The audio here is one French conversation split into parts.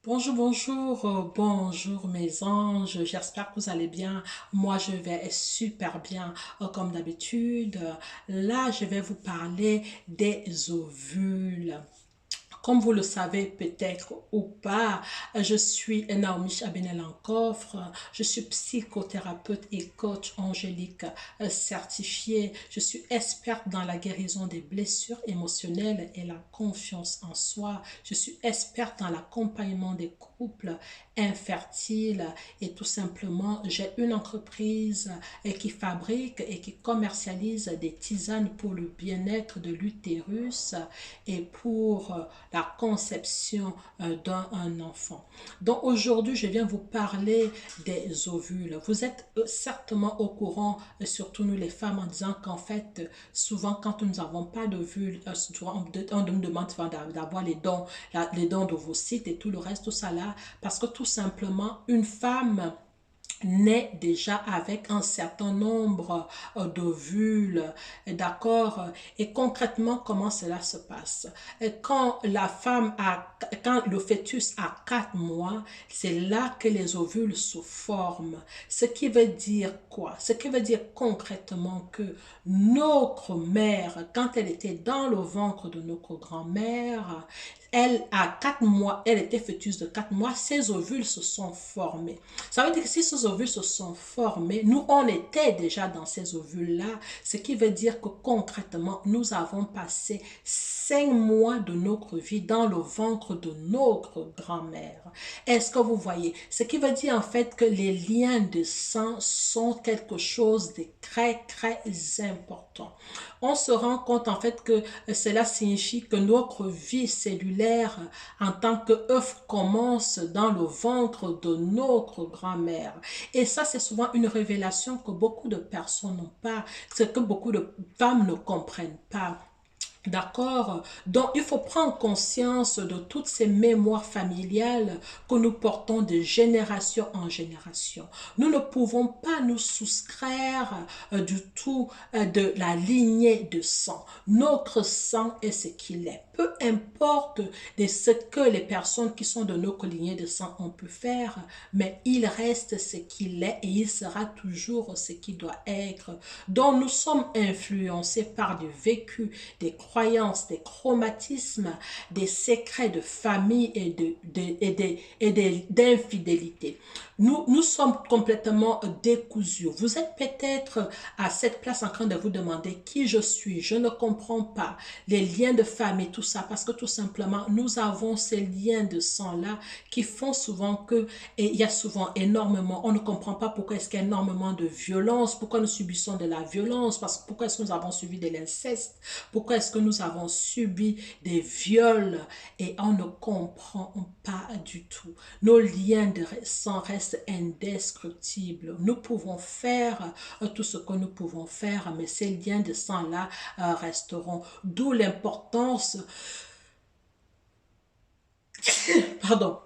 Bonjour, bonjour, bonjour mes anges, j'espère que vous allez bien. Moi, je vais super bien, comme d'habitude. Là, je vais vous parler des ovules. Comme vous le savez peut-être ou pas, je suis Naomi Abenel-Encoffre, je suis psychothérapeute et coach angélique certifiée. Je suis experte dans la guérison des blessures émotionnelles et la confiance en soi. Je suis experte dans l'accompagnement des couples infertiles et tout simplement, j'ai une entreprise qui fabrique et qui commercialise des tisanes pour le bien-être de l'utérus et pour la conception d'un enfant. Donc aujourd'hui, je viens vous parler des ovules. Vous êtes certainement au courant, surtout nous les femmes, en disant qu'en fait, souvent quand nous n'avons pas d'ovules, on nous demande d'avoir les dons d'ovocytes et tout le reste, tout ça là, parce que tout simplement, une femme naît déjà avec un certain nombre d'ovules, d'accord? Et concrètement, comment cela se passe? Quand la femme a, quand le fœtus a 4 mois, c'est là que les ovules se forment. Ce qui veut dire quoi? Ce qui veut dire concrètement que notre mère, quand elle était dans le ventre de notre grand-mère, elle a 4 mois, elle était fœtus de 4 mois, ses ovules se sont formés. Ça veut dire que si ces ovules se sont formés, nous, on était déjà dans ces ovules-là, ce qui veut dire que concrètement, nous avons passé 5 mois de notre vie dans le ventre de notre grand-mère. Est-ce que vous voyez? Ce qui veut dire en fait que les liens de sang sont quelque chose de très, très important. On se rend compte en fait que cela signifie que notre vie cellulaire en tant qu'œuf commence dans le ventre de notre grand-mère. Et ça, c'est souvent une révélation que beaucoup de personnes n'ont pas, c'est que beaucoup de femmes ne comprennent pas. D'accord? Donc, il faut prendre conscience de toutes ces mémoires familiales que nous portons de génération en génération. Nous ne pouvons pas nous soustraire du tout de la lignée de sang. Notre sang est ce qu'il est. Peu importe de ce que les personnes qui sont de notre lignée de sang ont pu faire, mais il reste ce qu'il est et il sera toujours ce qu'il doit être. Donc, nous sommes influencés par du vécu, des croyances, des chromatismes, des secrets de famille et d'infidélité. Nous sommes complètement décousus. Vous êtes peut-être à cette place en train de vous demander qui je suis. Je ne comprends pas les liens de famille, tout ça, parce que tout simplement, nous avons ces liens de sang-là qui font souvent que, et il y a souvent énormément, on ne comprend pas pourquoi est-ce qu'il y a énormément de violence, pourquoi nous subissons de la violence, parce que pourquoi est-ce que nous avons subi de l'inceste, pourquoi est-ce que nous avons subi des viols et on ne comprend pas du tout. Nos liens de sang restent indescriptibles. Nous pouvons faire tout ce que nous pouvons faire, mais ces liens de sang-là resteront. D'où l'importance, pardon,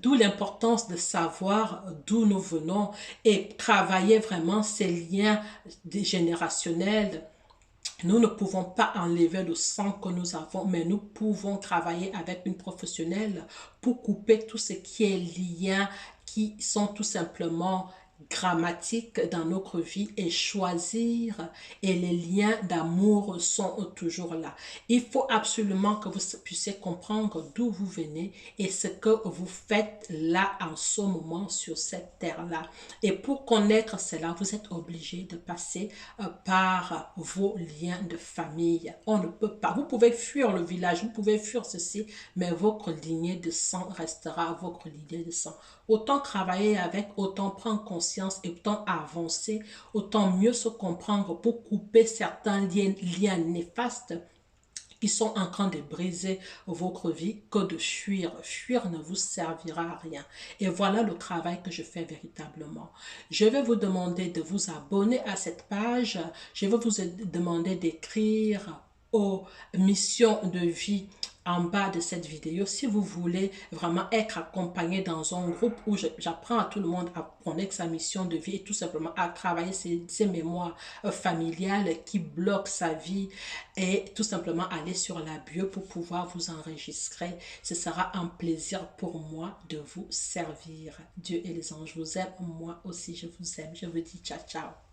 d'où l'importance de savoir d'où nous venons et travailler vraiment ces liens générationnels. Nous ne pouvons pas enlever le sang que nous avons, mais nous pouvons travailler avec une professionnelle pour couper tout ce qui est liens qui sont tout simplement grammatiques dans notre vie et choisir et les liens d'amour sont toujours là. Il faut absolument que vous puissiez comprendre d'où vous venez et ce que vous faites là en ce moment sur cette terre-là. Et pour connaître cela, vous êtes obligé de passer par vos liens de famille. On ne peut pas. Vous pouvez fuir le village, vous pouvez fuir ceci, mais votre lignée de sang restera votre lignée de sang. Autant travailler avec, autant prendre conscience et autant avancer, autant mieux se comprendre pour couper certains liens néfastes qui sont en train de briser votre vie que de fuir. Fuir ne vous servira à rien. Et voilà le travail que je fais véritablement. Je vais vous demander de vous abonner à cette page. Je vais vous demander d'écrire aux missions de vie en bas de cette vidéo si vous voulez vraiment être accompagné dans un groupe où j'apprends à tout le monde à connaître sa mission de vie et tout simplement à travailler ses mémoires familiales qui bloquent sa vie et tout simplement aller sur la bio pour pouvoir vous enregistrer. Ce sera un plaisir pour moi de vous servir. Dieu et les anges vous aiment, moi aussi je vous aime. Je vous dis ciao ciao.